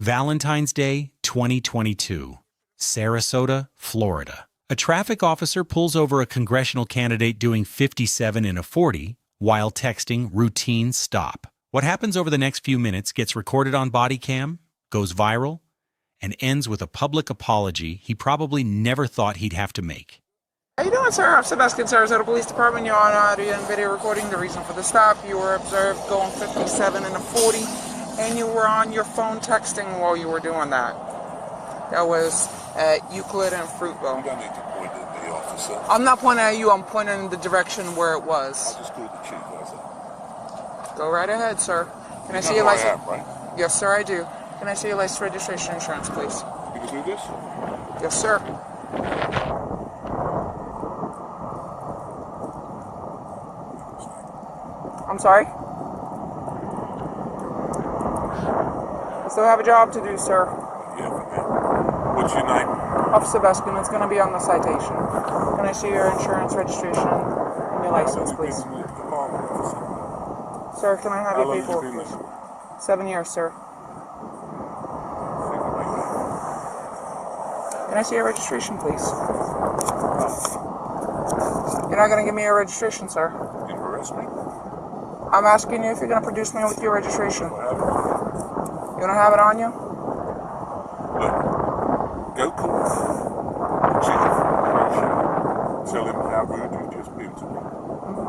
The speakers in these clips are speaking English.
Valentine's Day 2022, Sarasota, Florida. A traffic officer pulls over a congressional candidate doing 57 in a 40 while texting routine stop. What happens over the next few minutes gets recorded on Bodycam, goes viral, and ends with a public apology he probably never thought he'd have to make. How you doing, sir? I'm Sebastian, Sarasota Police Department. You're on audio and video recording. The reason for the stop, you were observed going 57 in a 40, and you were on your phone texting while you were doing that. That was at Euclid and Fruitville. You don't need to point at the officer. I'm not pointing at you, I'm pointing in the direction where it was. I just called the chief, that's it. Go right ahead, sir. Can I see your license? I am, right? Yes, sir, I do. Can I see your license, registration, insurance, please? You can do this? Yes, sir. I'm sorry? I still have a job to do, sir. Yeah, what's your name? Officer Sebastian, it's going to be on the citation. Can I see your insurance, registration, and your license, please? Sir, can I have your paperwork, please? 7 years, sir. Can I see your registration, please? You're not going to give me your registration, sir. You arrest me? I'm asking you if you're going to produce me with your registration. You don't have it on you? Look, go call the chief. Tell him how rude you've just been to me.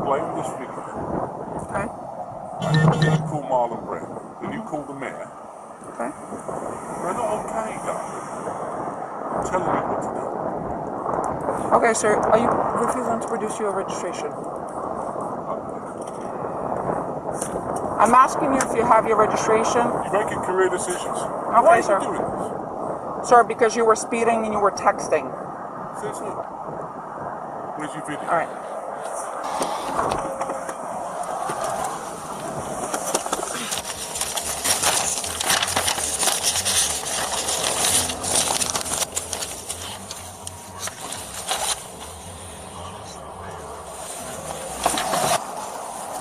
Blame this figure. Okay. Then you call Marlon Brown. Then you call the mayor. Okay. They're not okay, darling. I'm telling you what to do. Okay, sir. Are you refusing to produce your registration? I'm asking you if you have your registration. You're making career decisions. Okay, Why are sir. you doing this? Sir, because you were speeding and you were texting. Seriously? Where's your video? All right.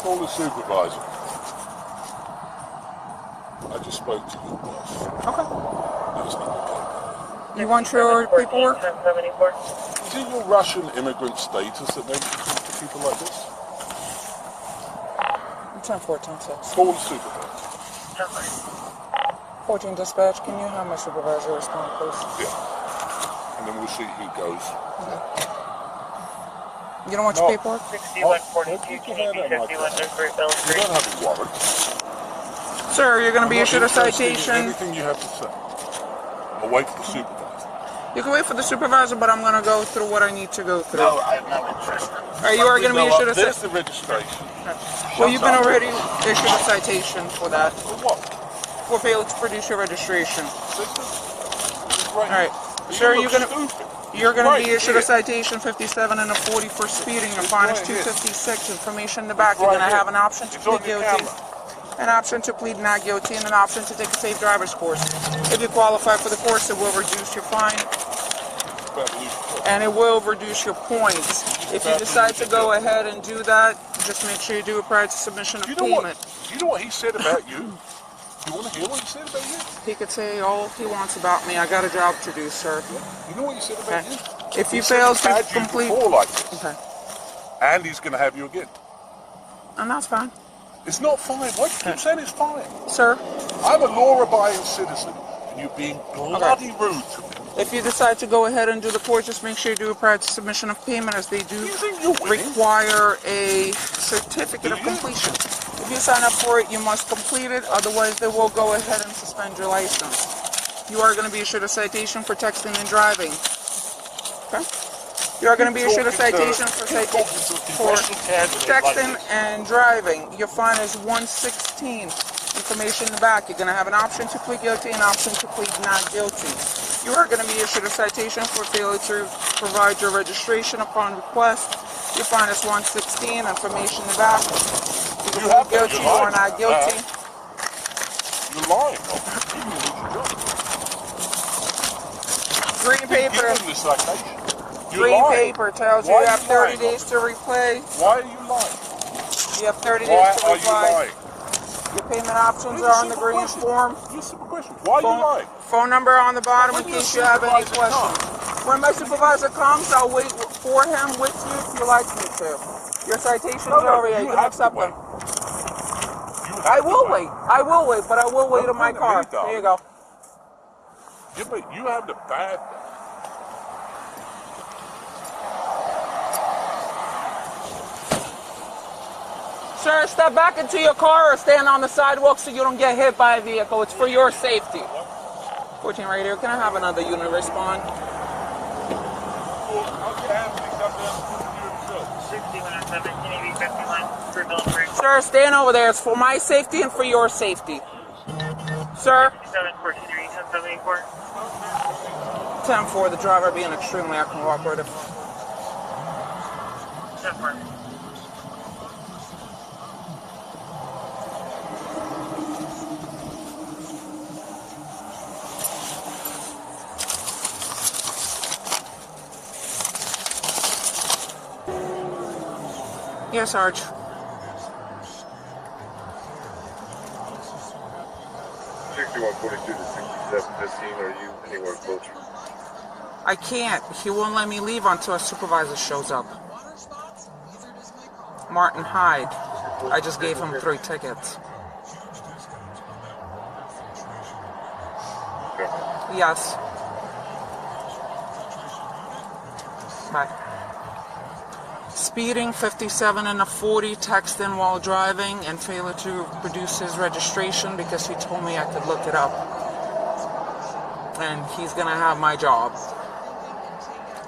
Call the supervisor. I just spoke to your boss. Okay. No, it's not okay. You want your paperwork? Is it your Russian immigrant status that makes you talk to people like this? It's 10-14-6. Call the supervisor. 14 dispatch, can you have my supervisor respond, please? Yeah. And then we'll see who goes. Okay. You don't want your paperwork? 6142 Canadian 51 Great Bell You Street. don't have a warrant. Sir, you're going to be I'm not issued a interested in citation. Anything you have to say. I'll wait for the supervisor. You can wait for the supervisor, but I'm going to go through what I need to go through. No, I'm not interested. All right, you are going to be issued a There's citation. the registration. Well, you've been already issued a citation for that. For what? For failing to produce your registration. All right. Sir, you're going to be issued a here. citation 57 and a 40 for speeding. Your fine is right here. $256. Information in the back. It's You're going to right have here. an option to It's plead on your guilty, camera. an option to plead not guilty, and an option to take a safe driver's course. If you qualify for the course, it will reduce your fine, and it will reduce your points. If you decide to go ahead and do that, just make sure you do it prior to submission of payment. You know what he said about you? You want to hear what he said about you? He could say all he wants about me. I got a job to do, sir. You know what he said about Okay. you? If you He said fail he's to had you complete... before like this, Okay. and he's going to have you again. And that's fine. It's not fine. Why do you keep saying it's fine? Sir, I'm a law-abiding citizen, and you're being bloody rude to me. if you decide to go ahead and do the course, just make sure you do it prior to submission of payment, as they do You think you're winning? require a certificate of completion. If you sign up for it, you must complete it, otherwise they will go ahead and suspend your license. You are going to be issued a citation for texting and driving. Okay? You are going to be issued a citation for texting and driving. Your fine is $116. Information in the back. You're going to have an option to plead guilty and an option to plead not guilty. You are going to be issued a citation for failure to provide your registration upon request. Your fine is $116. Information in the back. You can plead guilty or not guilty. You're lying. Green paper. Give him the citation. You're Green lying. paper tells you Why you are have you 30 lying? days to reply. Why are you lying? You have 30 Why days to are you reply. lying? Your payment options are on the green form. Just a simple question. Why you lying? Phone number on the bottom in When your case you have any supervisor questions. When my supervisor comes, I'll wait for him with you if you like me to. Your citations are already, you can accept them. I will wait. I will wait, but I will wait in my car. There you go. Yeah, but you have the bad. Sir, step back into your car or stand on the sidewalk so you don't get hit by a vehicle. It's for your safety. 14 right here. Can I have another unit respond? Sir, stand over there. It's for my safety and for your safety. Sir? 10-4, the driver being extremely uncooperative. 10-4. Yes, Sarge. 6142 to 6715. Are you anywhere closer? I can't. He won't let me leave until a supervisor shows up. Martin Hyde. I just gave him 3 tickets. Okay. Yes. Bye. Speeding 57 and a 40, texting while driving, and failure to produce his registration because he told me I could look it up. And he's gonna have my job.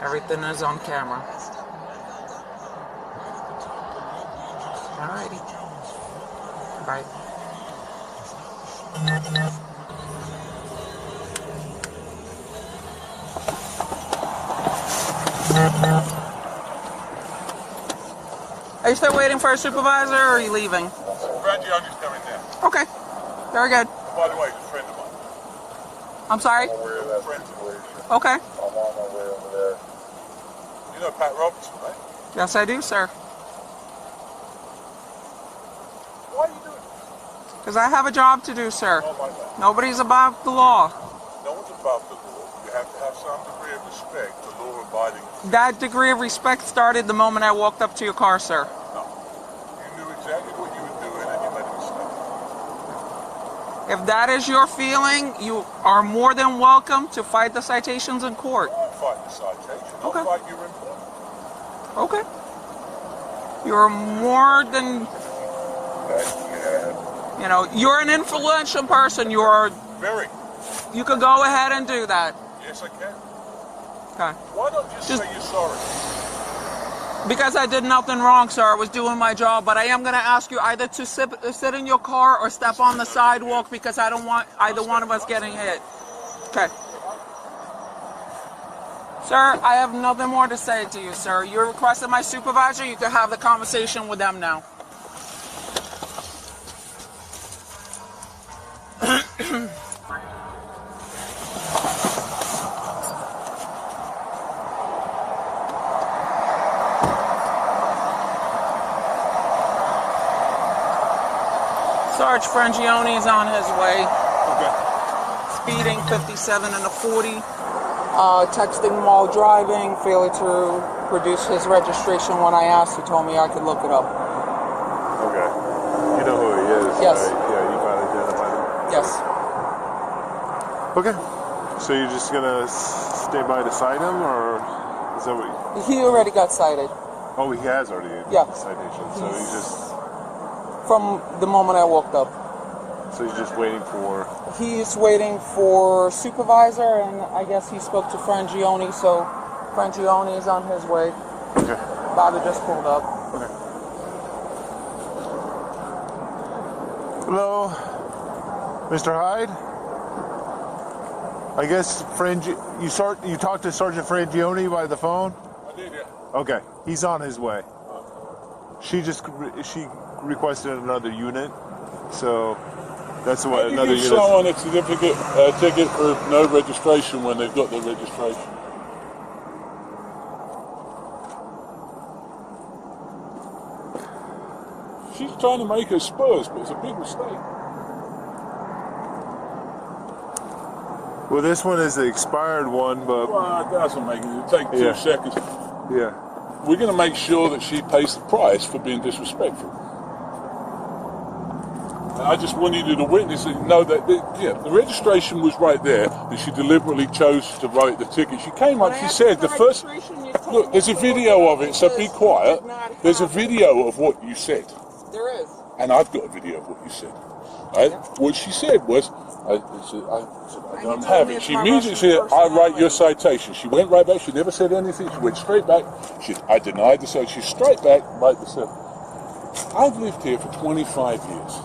Everything is on camera. Alrighty. Bye. Are you still waiting for a supervisor or are you leaving? Reggie, I'm just coming down. Okay. Very good. By the way, he's a friend of mine. I'm sorry? I'm aware of that situation. Okay. I'm on my way over there. You know Pat Robertson, right? Yes, I do, sir. Why are you doing this? Because I have a job to do, sir. Oh my God. Nobody's above the law. No one's above the law. You have to have some degree of respect for law-abiding. That degree of respect started the moment I walked up to your car, sir. No. You knew exactly what you were doing and you made a mistake. If that is your feeling, you are more than welcome to fight the citations in court. I won't fight the citation. I'll Okay. fight your employment. Okay. You're more than, you're an influential person. Very. You could go ahead and do that. Yes, I can. Okay. Why don't you Just- say you're sorry? Because I did nothing wrong, sir. I was doing my job, but I am going to ask you either to sit in your car or step on the sidewalk because I don't want either one of us getting hit. Okay. Sir, I have nothing more to say to you, sir. You requested my supervisor. You can have the conversation with them now. Sarge Frangione is on his way. Okay. Speeding 57 and a 40. Texting while driving. Failure to produce his registration when I asked. He told me I could look it up. Okay. You know who he is, Yes. right? Yeah, you might identify him. Yes. Okay. So you're just gonna stay by beside him, or is that what? He already got cited. Oh, he has already. Yeah. Citation. So he's just. From the moment I walked up. So he's just waiting for. He's waiting for supervisor, and I guess he spoke to Frangione, so Frangione is on his way. Okay. Bobby just pulled up. Okay. Hello, Mr. Hyde. I guess you talked to Sergeant Frangione by the phone. I did, yeah. Okay, he's on his way. She requested another unit, so that's what You another give unit. someone a certificate, ticket for no registration when they've got their registration. She's trying to make her Spurs, but it's a big mistake. Well, this one is the expired one, but Well, it doesn't make it. It'll take 2 seconds. yeah. We're going to make sure that she pays the price for being disrespectful. I just wanted you to witness it, know that the registration was right there, and she deliberately chose to write the ticket. She came up, she said the first... Look, there's a video of it, so be quiet. There's a video of what you said. There is. And I've got a video of what you said. Right? What she said was, I don't have it. She immediately said, I write your citation. She went right back. She never said anything. She went straight back. I denied the citation. She's straight back, right the citation. I've lived here for 25 years.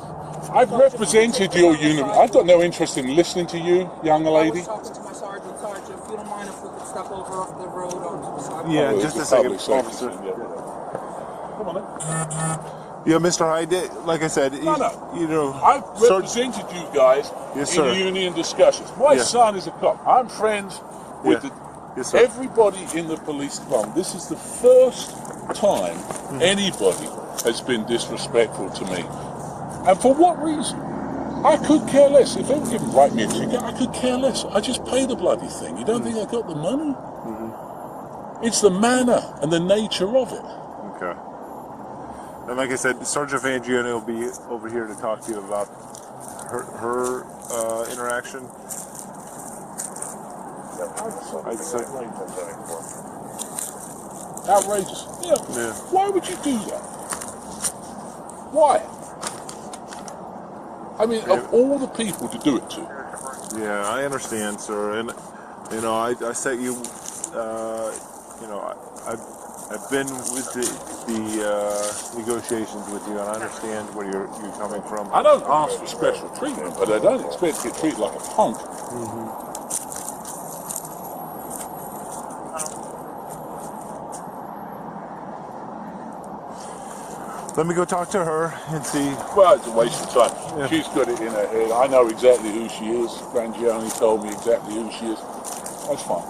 I've represented your union. I've got no interest in listening to you, young lady. I was talking to my sergeant. Sergeant, if you don't mind if we could step over off the road onto the sidewalk. Yeah, Oh, just a it's second, public safety officer. thing, yeah. Come on then. Yeah, Mr. Hyde, like I said, No. you know, I've represented you guys Yes, in sir. union discussions. My son is a cop. I'm friends with Yes, sir. everybody in the police department. This is the first time anybody has been disrespectful to me. And for what reason? I could care less. If they were going to write me a ticket, I could care less. I just pay the bloody thing. You don't think I got the money? It's the manner and the nature of it. Okay. And like I said, Sergeant Vangione will be over here to talk to you about her interaction. I'd say. Outrageous. Yeah. Why would you do that? Why? I mean, of all the people to do it to. Yeah, I understand, sir. And, you know, I set you, you know, I've been with the negotiations with you, and I understand where you're coming from. I don't ask for special treatment, but I don't expect to get treated like a punk. Let me go talk to her and see. Well, it's a waste of time. Yeah. She's got it in her head. I know exactly who she is. Frangione told me exactly who she is. That's fine.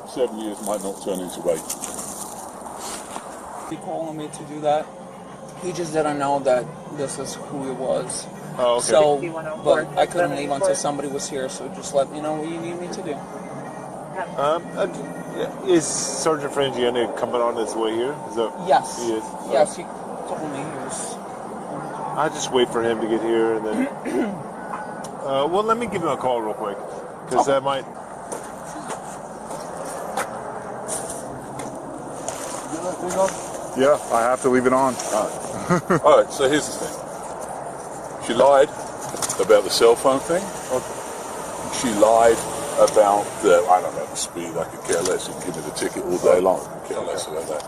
7 years might not turn into 8. He calling me to do that. He just didn't know that this is who he was. Oh, okay. So, but I couldn't leave until somebody was here. So just let me know what you need me to do. Is Sergeant Frangione coming on his way here? Is that, Yes. He is? Yes, he told me he was. I just wait for him to get here, and then. Well, let me give him a call real quick, because that might. Yeah, I have to leave it on. All right, so here's the thing. She lied about the cell phone thing. She lied about the, I don't know, the speed. I could care less. You can give me the ticket all day long. I could care less about that.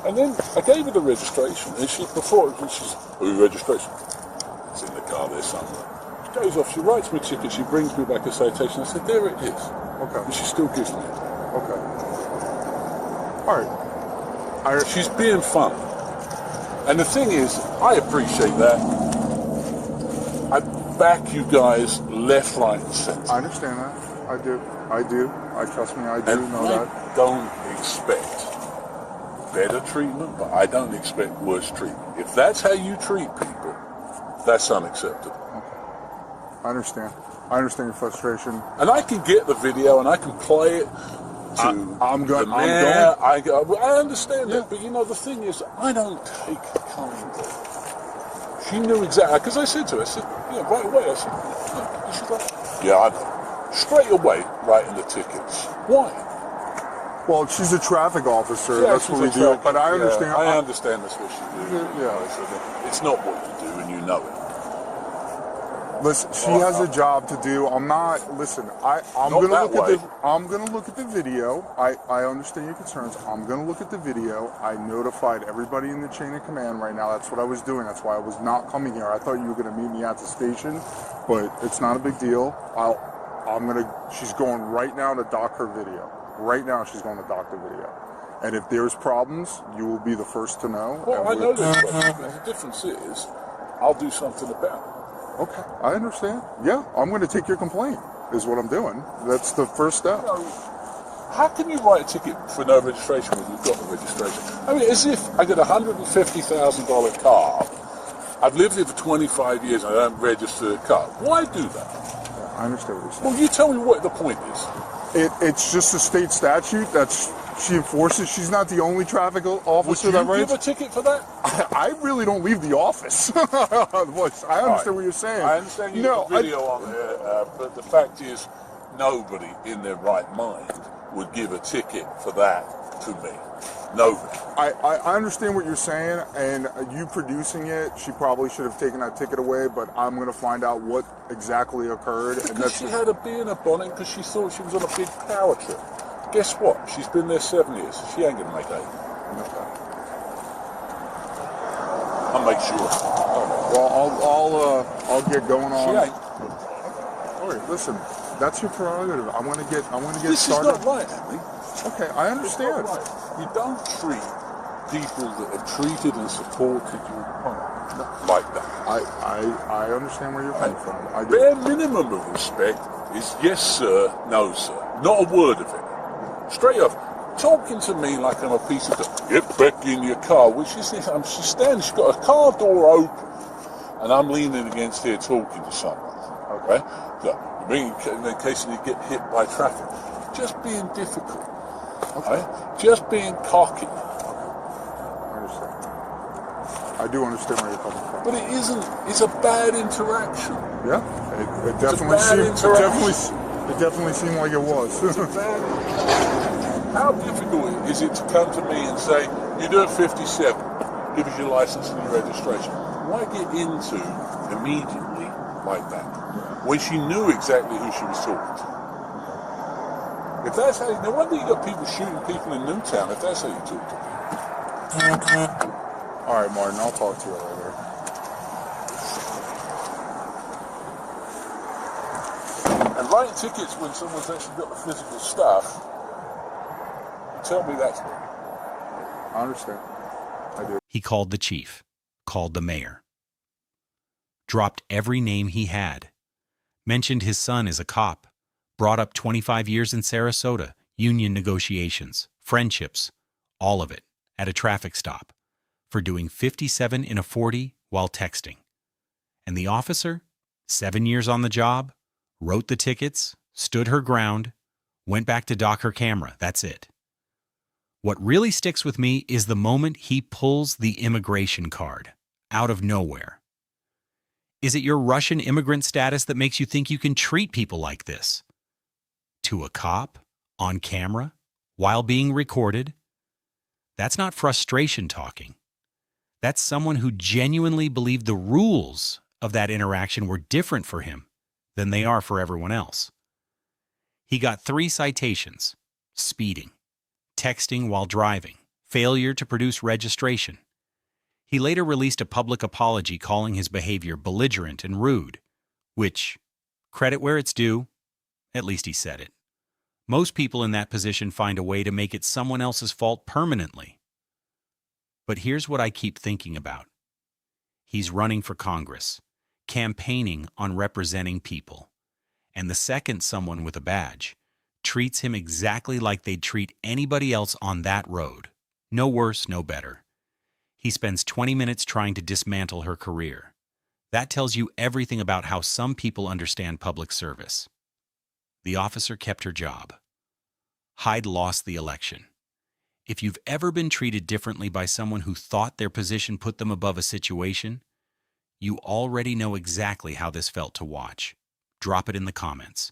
And then I gave her the registration, and she's, who registration? It's in the car there somewhere. She goes off, she writes me a ticket, she brings me back a citation. I said, there it is. Okay. And she still gives me it. Okay. All right. She's being fun. And the thing is, I appreciate that. I back you guys left, right, and center. I understand that. I do. I trust me, I do And know I that. don't expect better treatment, but I don't expect worse treatment. If that's how you treat people, that's unacceptable. I understand. I understand your frustration. And I can get the video and I can play it to I'm the going. mayor. I understand that, but you know, the thing is, I don't take kind. She knew exactly, because I said to her, I said, yeah, right away, I said, yeah. And she's like, yeah, I know. Straight away, writing the tickets. Why? Well, she's a traffic officer. Yeah, That's what we do. But I understand. Yeah, I understand that's what she do. Yeah. It's not what you do, and you know it. Listen, she has a job to do. I'm not. Listen, I'm Not gonna that look way. at the. I'm gonna look at the video. I understand your concerns. I'm gonna look at the video. I notified everybody in the chain of command right now. That's what I was doing. That's why I was not coming here. I thought you were gonna meet me at the station, but it's not a big deal. She's going right now to dock her video. Right now, she's going to dock the video. And if there's problems, you will be the first to know. Well, and I know there's problems. The difference is, I'll do something about it. Okay, I understand. Yeah, I'm going to take your complaint, is what I'm doing. That's the first step. How can you write a ticket for no registration when you've got the registration? I mean, as if I get a $150,000 car I've lived here for 25 years and I don't register a car. Why do that? I understand what you're saying. Well, you tell me what the point is. It's just a state statute that's she enforces. She's not the only traffic officer Would you that writes. give a ticket for that? I really don't leave the office. I understand what you're saying. I understand you have a video on there, but the fact is, nobody in their right mind would give a ticket for that to me. Nobody. I understand what you're saying, and you producing it, she probably should have taken that ticket away, but I'm going to find out what exactly occurred. Because she had a bee in her bonnet because she thought she was on a big power trip. Guess what? She's been there 7 years. She ain't going to make 8. I'll make sure. Well, I'll get going on. She ain't. All right, listen, that's your prerogative. I want to get This started. is not right, Andy. Okay, I understand. It's not right. You don't treat people that have treated and supported you like that. I understand where you're coming from. I do. Bare minimum of respect is yes sir, no sir. Not a word of it. Straight off. Talking to me like I'm a piece of get back in your car, which is she's standing, she's got a car door open and I'm leaning against here talking to someone. Okay? So, in case you get hit by traffic. Just being difficult. Okay? Just being cocky. I understand. I do understand where you're coming from. But it isn't. It's a bad interaction. Yeah, it definitely seemed like it was. It's a bad How difficult is it to come to me and say, you do a 57, give us your license and your registration? Why get into immediately like that when she knew exactly who she was talking to? If that's how, no wonder you got people shooting people in Newtown if that's how you talk to people. All right, Martin, I'll talk to you later. And writing tickets when someone's actually got the physical stuff, tell me that's what. I understand. I do. He called the chief, called the mayor, dropped every name he had, mentioned his son as a cop, brought up 25 years in Sarasota, union negotiations, friendships, all of it at a traffic stop for doing 57 in a 40 while texting. And the officer, 7 years on the job, wrote the tickets, stood her ground, went back to dock her camera. That's it. What really sticks with me is the moment he pulls the immigration card out of nowhere. Is it your Russian immigrant status that makes you think you can treat people like this? To a cop, on camera, while being recorded? That's not frustration talking. That's someone who genuinely believed the rules of that interaction were different for him than they are for everyone else. He got 3 citations: speeding, texting while driving, failure to produce registration. He later released a public apology calling his behavior belligerent and rude, which, credit where it's due, at least he said it. Most people in that position find a way to make it someone else's fault permanently. But here's what I keep thinking about. He's running for Congress, campaigning on representing people. And the second someone with a badge treats him exactly like they'd treat anybody else on that road, no worse, no better, he spends 20 minutes trying to dismantle her career. That tells you everything about how some people understand public service. The officer kept her job. Hyde lost the election. If you've ever been treated differently by someone who thought their position put them above a situation, you already know exactly how this felt to watch. Drop it in the comments.